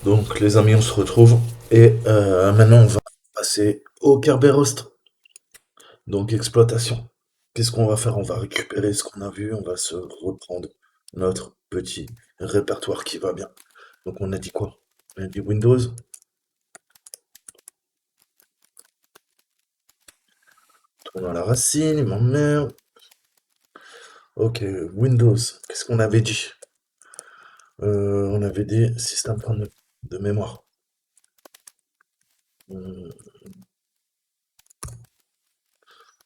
Donc les amis, on se retrouve et maintenant on va passer au Kerberost. Donc exploitation. Qu'est-ce qu'on va faire? On va récupérer ce qu'on a vu, on va se reprendre notre petit répertoire qui va bien. Donc on a dit quoi? On a dit Windows, tourne à la racine, il m'emmerde. Ok, Windows, qu'est-ce qu'on avait dit? On avait dit système 32 de mémoire. Hum,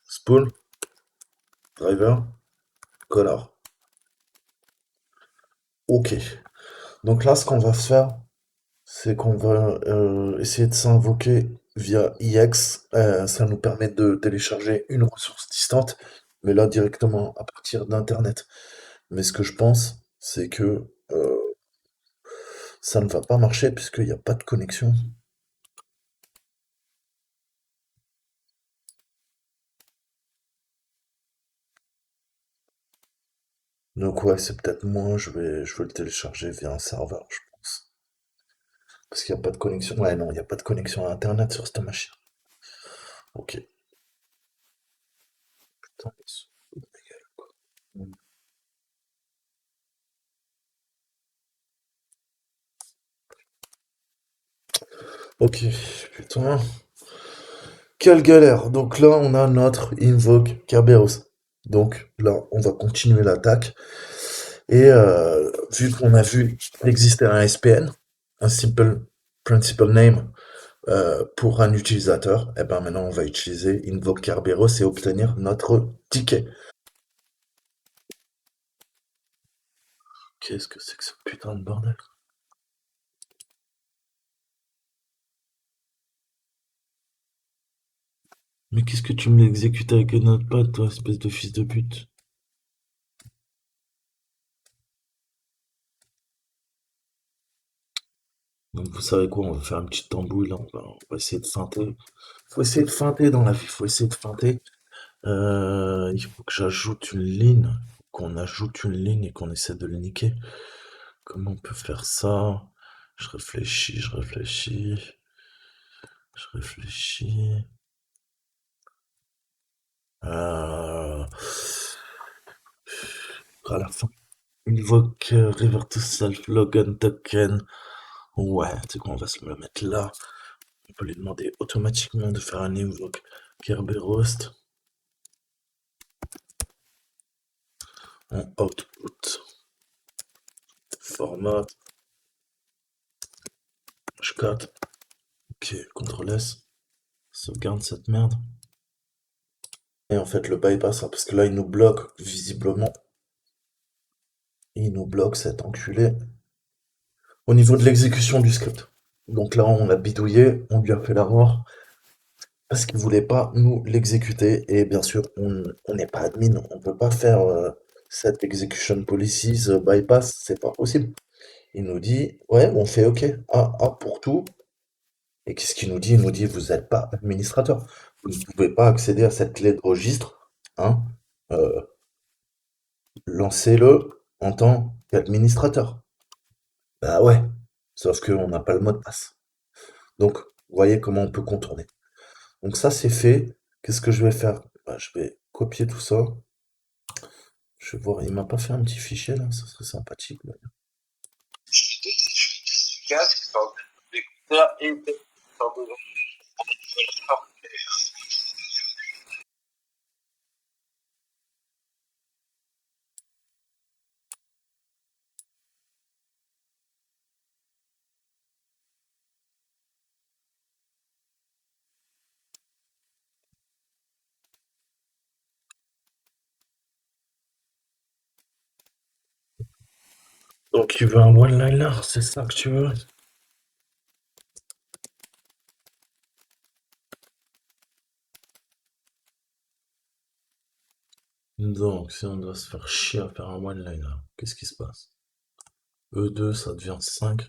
Spool, driver, color. Ok. Donc là, ce qu'on va faire, c'est qu'on va essayer de s'invoquer via IX. Ça nous permet de télécharger une ressource distante, mais là directement à partir d'Internet. Mais ce que je pense, c'est que ça ne va pas marcher puisqu'il n'y a pas de connexion. Donc ouais, c'est peut-être moi, je vais le télécharger via un serveur, je pense. Parce qu'il n'y a pas de connexion. Ouais, non, il n'y a pas de connexion à Internet sur cette machine. Ok. Putain, mais c'est- Ok, putain. Quelle galère! Donc là, on a notre Invoke Kerberos. Donc là, on va continuer l'attaque. Et vu qu'on a vu qu'il existait un SPN, un Simple Principal Name, pour un utilisateur, et ben maintenant on va utiliser Invoke Kerberos et obtenir notre ticket. Qu'est-ce que c'est que ce putain de bordel? Mais qu'est-ce que tu me l'exécutes avec un notepad, toi, espèce de fils de pute? Donc vous savez quoi, on va faire une petite tambouille là, on va essayer de feinter. Faut essayer de feinter dans la vie, faut essayer de feinter. Il faut que j'ajoute une ligne, qu'on ajoute une ligne et qu'on essaie de le niquer. Comment on peut faire ça? Je réfléchis, je réfléchis, je réfléchis. Euh, à la fin, invoque river to self login token. Ouais, tu sais quoi, on va se le mettre là. On peut lui demander automatiquement de faire un invoke Kerberost en output format. Je cote. Ok, CTRL S. Sauvegarde cette merde. Et en fait, le bypass, hein, parce que là, il nous bloque, visiblement. Il nous bloque cet enculé au niveau de l'exécution du script. Donc là, on a bidouillé, on lui a fait l'avoir, parce qu'il voulait pas nous l'exécuter. Et bien sûr, on n'est pas admin, on peut pas faire cette execution policies bypass, c'est pas possible. Il nous dit, ouais, on fait OK, A pour tout. Et qu'est-ce qu'il nous dit? Il nous dit, vous n'êtes pas administrateur. Vous ne pouvez pas accéder à cette clé de registre. Hein. Euh, Lancez-le en tant qu'administrateur. Bah ouais, sauf qu'on n'a pas le mot de passe. Donc, vous voyez comment on peut contourner. Donc ça, c'est fait. Qu'est-ce que je vais faire? Bah, je vais copier tout ça. Je vais voir, il m'a pas fait un petit fichier là, ça serait sympathique. Là. Donc tu veux un one-liner, c'est ça que tu veux? Donc, si on doit se faire chier à faire un one-liner, qu'est-ce qui se passe? E2, ça devient 5.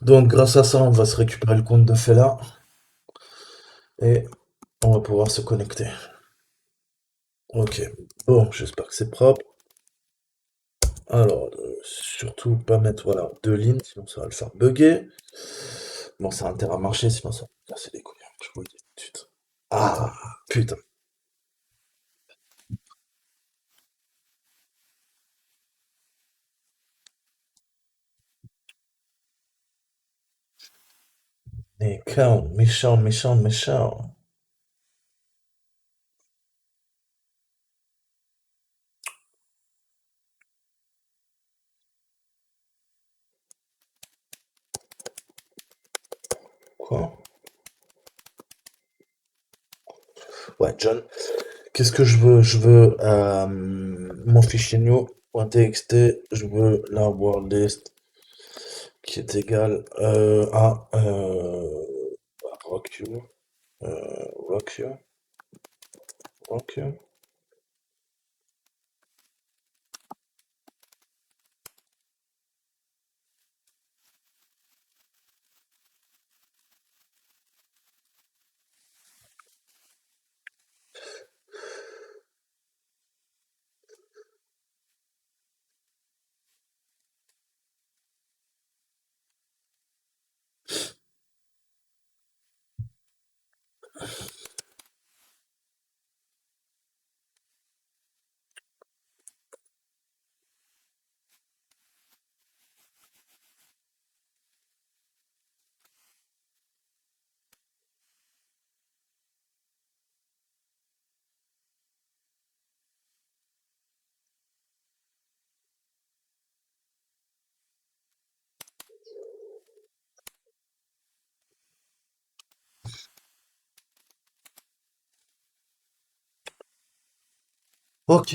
Donc grâce à ça, on va se récupérer le compte de Fela et on va pouvoir se connecter. Ok. Bon, j'espère que c'est propre. Alors, surtout pas mettre voilà, deux lignes, sinon ça va le faire bugger. Bon, ça a intérêt à marcher, sinon ça va me casser les couilles, hein, je vous le dis tout de suite. Ah, putain. Mais quand, méchant, méchant, méchant. Quoi? Ouais, John. Qu'est-ce que je veux? Je veux mon fichier new.txt, je veux la word list qui est égale à rock you, rock you, rock you. Ok,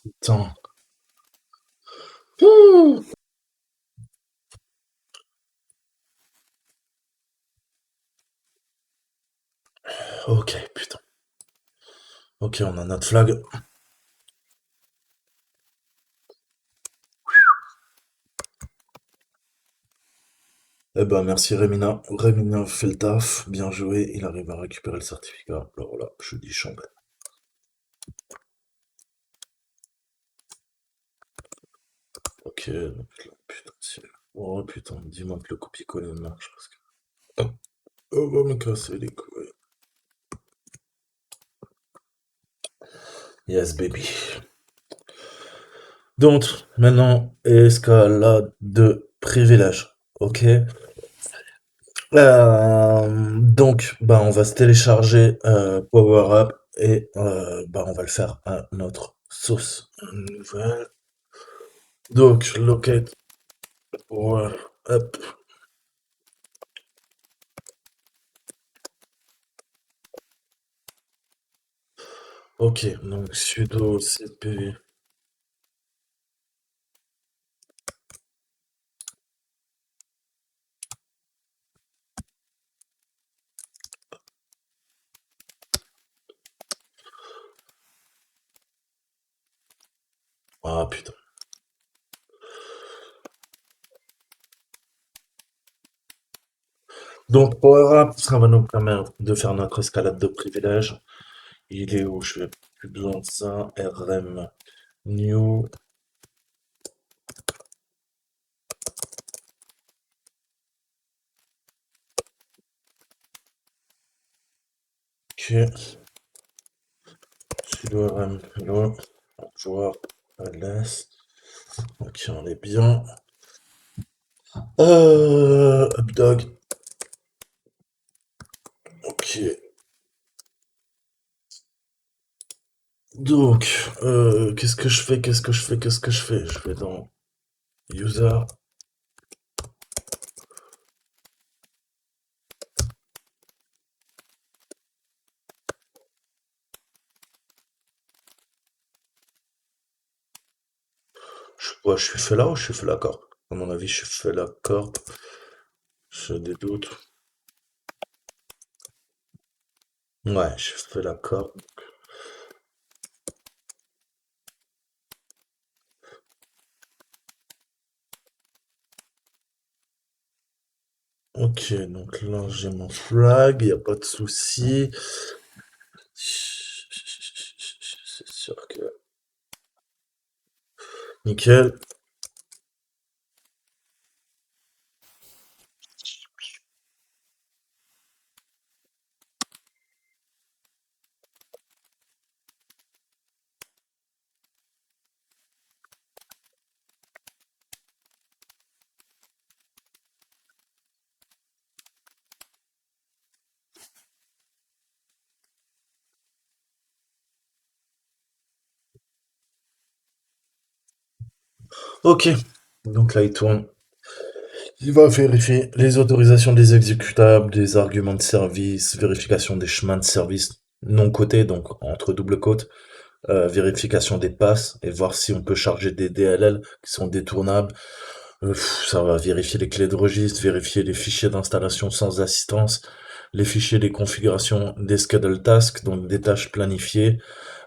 putain. Ouh. Ok, putain. Ok, on a notre flag. Eh ben, merci Rémina. Rémina fait le taf, bien joué. Il arrive à récupérer le certificat. Alors là, je dis chambé. Ok, donc là, putain, oh putain, dis-moi que le copier-coller marche parce que. Oh, va me casser les couilles. Yes, baby. Donc, maintenant, escalade de privilèges. Ok. Donc, bah, on va se télécharger Power Up et bah, on va le faire à notre sauce nouvelle. Donc, locate Power Up. Ok, donc sudo cp. Ah putain. Donc, Power Up, ça va nous permettre de faire notre escalade de privilèges. Il est où? Je n'ai plus besoin de ça. RM new. sudo rm hello, joueur ls, ok on est bien. Updog, ok. Donc, qu'est-ce que je fais, qu'est-ce que je fais, qu'est-ce que je fais? Je vais dans user, je suis fait là ou je suis fait la corp? À mon avis, je suis fait la corp, j'ai des doutes. Ouais, je fais la corp. Ok, donc là j'ai mon flag, y a pas de souci. C'est sûr que nickel. Ok, donc là il tourne. Il va vérifier les autorisations des exécutables, des arguments de service, vérification des chemins de service non cotés, donc entre double côte, vérification des passes et voir si on peut charger des DLL qui sont détournables. Ça va vérifier les clés de registre, vérifier les fichiers d'installation sans assistance, les fichiers des configurations des schedule tasks, donc des tâches planifiées,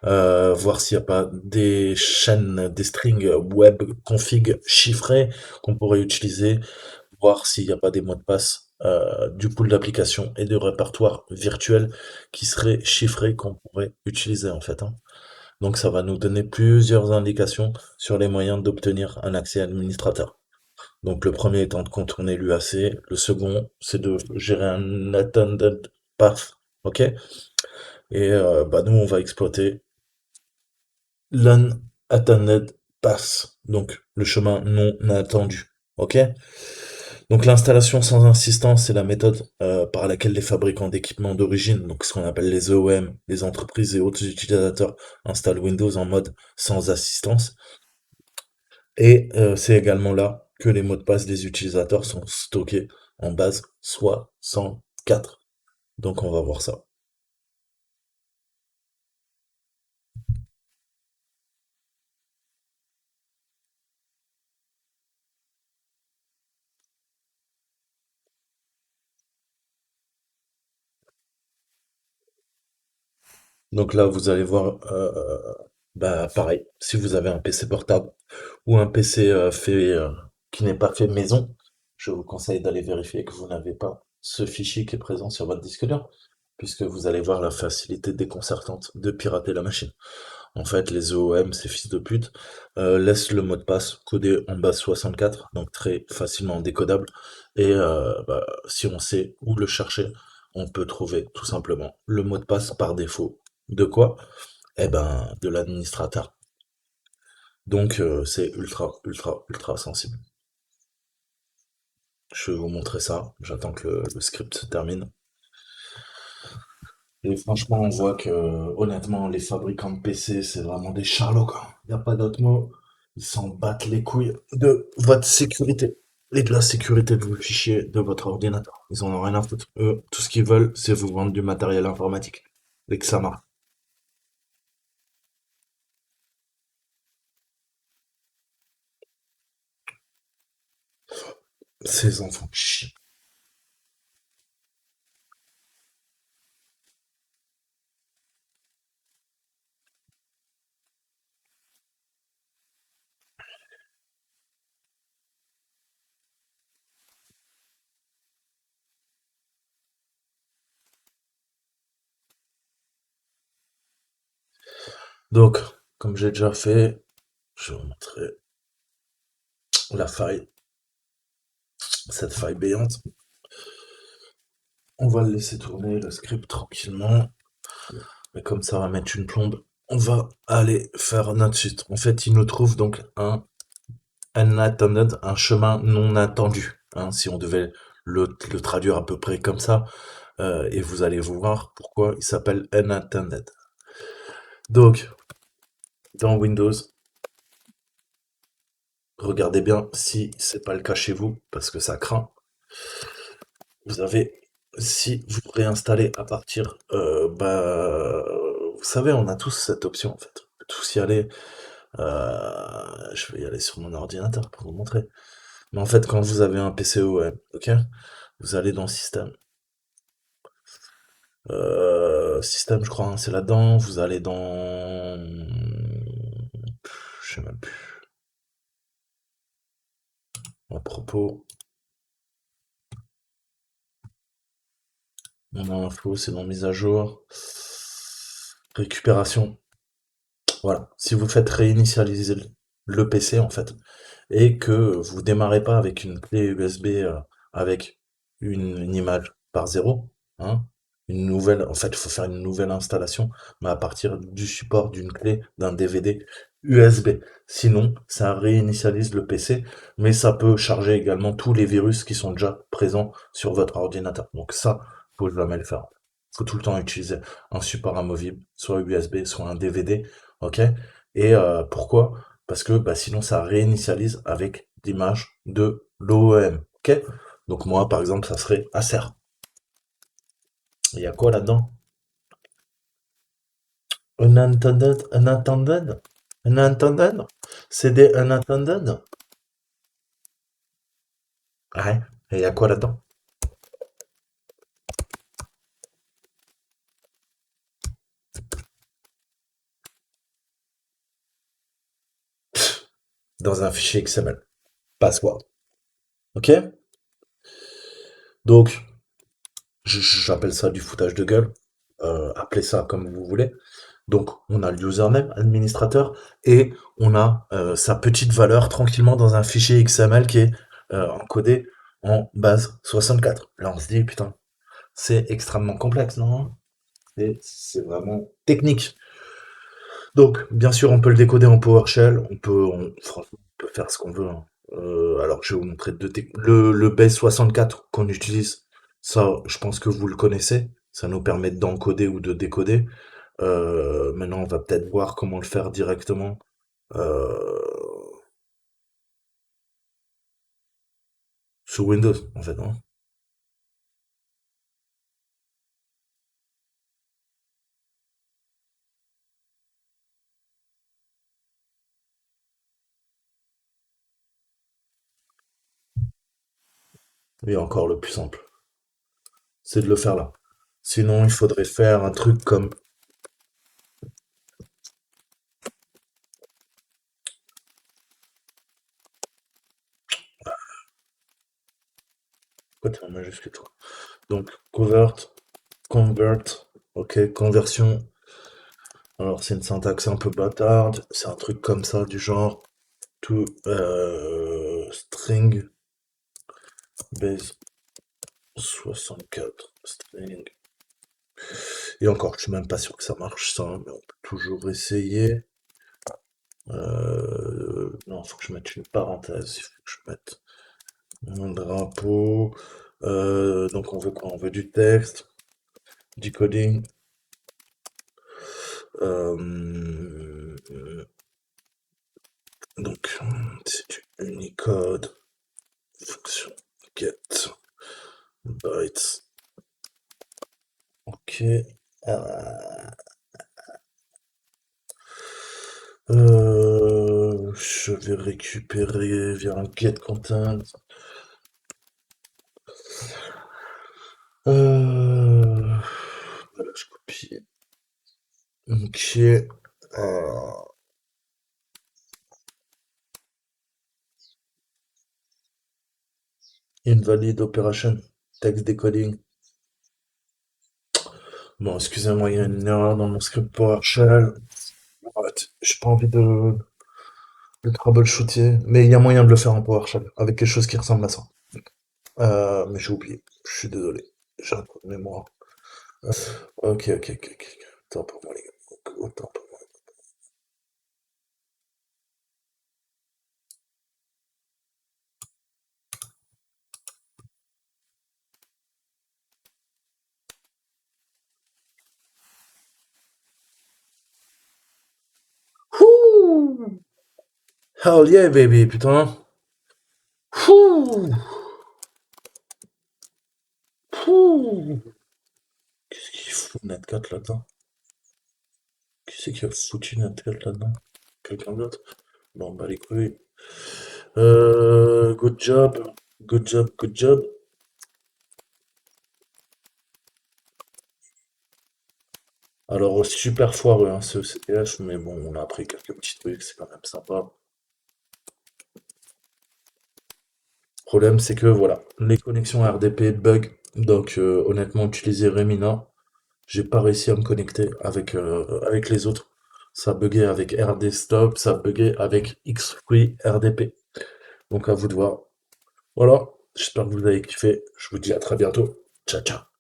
voir s'il n'y a pas des chaînes, des strings web config chiffrés qu'on pourrait utiliser, voir s'il n'y a pas des mots de passe du pool d'applications et de répertoire virtuel qui seraient chiffrés qu'on pourrait utiliser en fait, hein. Donc ça va nous donner plusieurs indications sur les moyens d'obtenir un accès administrateur. Donc le premier étant de contourner l'UAC, le second c'est de gérer un attended path, ok? Et bah nous on va exploiter l'unattended path, donc le chemin non attendu, ok? Donc l'installation sans insistance, c'est la méthode par laquelle les fabricants d'équipements d'origine, donc ce qu'on appelle les OEM, les entreprises et autres utilisateurs, installent Windows en mode sans assistance. Et c'est également là que les mots de passe des utilisateurs sont stockés en base 64. Donc on va voir ça. Donc là, vous allez voir, bah pareil, si vous avez un PC portable ou un PC qui n'est pas fait maison, je vous conseille d'aller vérifier que vous n'avez pas ce fichier qui est présent sur votre disque dur, puisque vous allez voir la facilité déconcertante de pirater la machine. En fait, les OEM, ces fils de pute, laissent le mot de passe codé en base 64, donc très facilement décodable. Et bah, si on sait où le chercher, on peut trouver tout simplement le mot de passe par défaut. De quoi? Eh ben, de l'administrateur. Donc, c'est ultra, ultra, ultra sensible. Je vais vous montrer ça. J'attends que le script se termine. Et franchement, on voit que, honnêtement, les fabricants de PC, c'est vraiment des charlots, quoi. Il n'y a pas d'autre mot. Ils s'en battent les couilles de votre sécurité et de la sécurité de vos fichiers de votre ordinateur. Ils en ont rien à foutre. Eux, tout ce qu'ils veulent, c'est vous vendre du matériel informatique. Et que ça marche. Ces enfants de chiens. Donc, comme j'ai déjà fait, je vais vous montrer la faille, cette faille béante. On va le laisser tourner le script tranquillement. Mais comme ça va mettre une plombe, on va aller faire notre suite. En fait, il nous trouve donc un unattended, un chemin non attendu, hein, si on devait le traduire à peu près comme ça. Et vous allez voir pourquoi il s'appelle unattended. Donc, dans Windows, regardez bien si c'est pas le cas chez vous, parce que ça craint. Vous avez, si vous réinstallez à partir, vous savez, on a tous cette option en fait. On peut tous y aller. Je vais y aller sur mon ordinateur pour vous montrer. Mais en fait, quand vous avez un PC OEM, ok, vous allez dans Système. Système, je crois, hein, c'est là-dedans. Vous allez dans, je sais même plus. À propos, mon info, c'est dans mise à jour. Récupération. Voilà. Si vous faites réinitialiser le PC, en fait, et que vous démarrez pas avec une clé USB avec une image par zéro, hein, une nouvelle, en fait, il faut faire une nouvelle installation, mais à partir du support d'une clé d'un DVD USB. Sinon, ça réinitialise le PC, mais ça peut charger également tous les virus qui sont déjà présents sur votre ordinateur. Donc ça, faut jamais le faire. Faut tout le temps utiliser un support amovible, soit USB, soit un DVD, ok? Et pourquoi? Parce que bah, sinon ça réinitialise avec l'image de l'OEM. Ok? Donc moi par exemple ça serait Acer. Il y a quoi là-dedans? Unintended? Unintended? Unintended? CD unintended? Ouais. Et il y a quoi là-dedans? Dans un fichier XML. Password. Ok? Donc, j'appelle ça du foutage de gueule. Appelez ça comme vous voulez. Donc, on a le username, administrateur, et on a sa petite valeur tranquillement dans un fichier XML qui est encodé en base 64. Là, on se dit, putain, c'est extrêmement complexe, non? C'est vraiment technique. Donc, bien sûr, on peut le décoder en PowerShell, franchement, on peut faire ce qu'on veut, hein. Alors, je vais vous montrer le base 64 qu'on utilise, ça, je pense que vous le connaissez. Ça nous permet d'encoder ou de décoder. Maintenant, on va peut-être voir comment le faire directement euh, sous Windows, en fait, hein. Et encore le plus simple, c'est de le faire là. Sinon, il faudrait faire un truc comme... Quoi, t'es en majuscule, toi? Donc, convert, ok, conversion. Alors, c'est une syntaxe un peu bâtarde. C'est un truc comme ça, du genre to string base 64 string. Et encore, je suis même pas sûr que ça marche ça, mais on peut toujours essayer. Non, faut que je mette une parenthèse. Il faut que je mette un drapeau. Donc on veut quoi? On veut du texte, du coding. Euh, donc c'est du Unicode. Fonction get bytes. Ok. Euh, je vais récupérer via un get content. Voilà, je copie. Ok. Invalid operation. Text decoding. Bon, excusez-moi, il y a une erreur dans mon script PowerShell. En fait, j'ai pas envie de troubleshooter, mais il y a moyen de le faire en PowerShell, avec quelque chose qui ressemble à ça. Mais j'ai oublié, je suis désolé, j'ai un trou de mémoire. Ok, ok, ok, ok. Autant pour moi, les gars. Autant pour moi. Ouh! Hell yeah, baby, putain. Ouh! Ouh! Qu'est-ce qu'il fout Netcat là-dedans? Qui c'est qui a foutu Netcat là-dedans? Quelqu'un d'autre? Bon, bah les couilles. Good job. Good job, good job. Alors, super foireux, hein, ce CPH, mais bon, on a appris quelques petits trucs, c'est quand même sympa. Le problème, c'est que voilà, les connexions RDP bug, donc honnêtement, utiliser Remina, j'ai pas réussi à me connecter avec les autres. Ça buguait avec RD Stop, ça buguait avec X-Free RDP. Donc à vous de voir. Voilà, j'espère que vous avez kiffé. Je vous dis à très bientôt. Ciao, ciao.